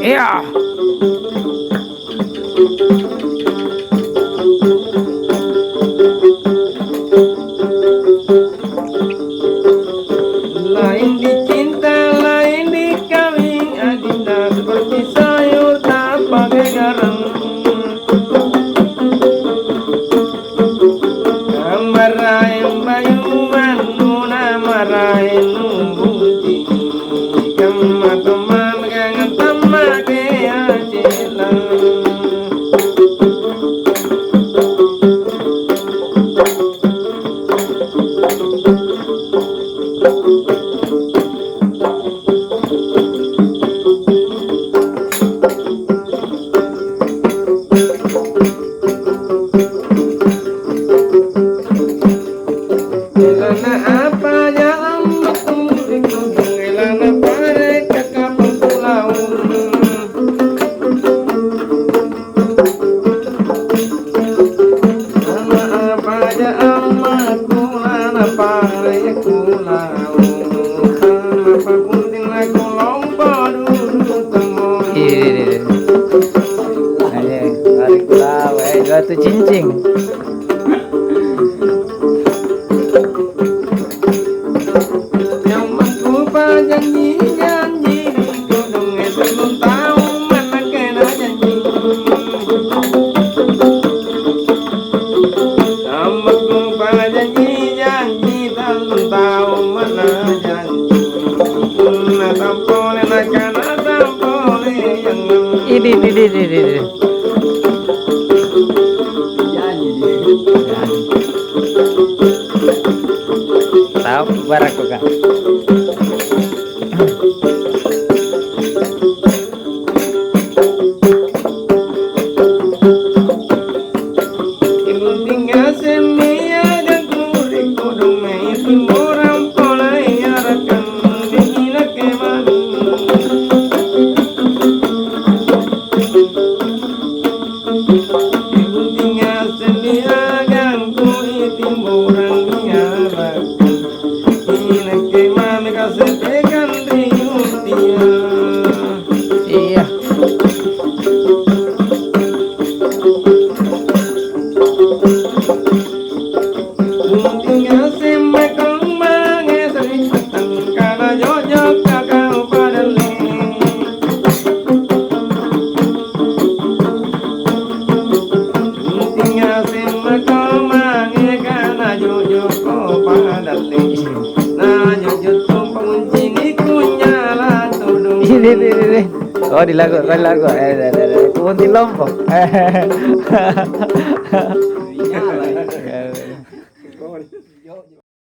Iya. Lain dicinta, lain dikawin, adinda seperti sayur tak pakai garam. Marahin bayuan, nuna marahin nungguti. Kama-kama megangan tamake ajelan. Elana apa jalan betul ikut elana pare ke kapal pulau. Elana apa jalan kulana pare kulau. Apa kunting lagu lomba dulu temu. Iya. Ayo, tarik tahu, jatuh cincing. Janji-janji kudungnya belum tahu mana kena janji. Amaku pada janji-janji belum tahu mana janji. Nah tampole nak kana tampole yang Ini. Tahu barak kok kan. ibu tinggal semia dan kurik kudungnya itu orang pola yarakan dihina kemana. Ibu tinggal semia dan kurik timburan yarakan dihina kemana kasih pegang diutia. Iya. Tinggal semekong mengesri karena jojok kakak pada leng. Tinggal semekong mengesri karena jojok pada leng. Nah jojok tumpang kunci ni kunyala tudung. Ini. Oh di lagu. Kunti lompok.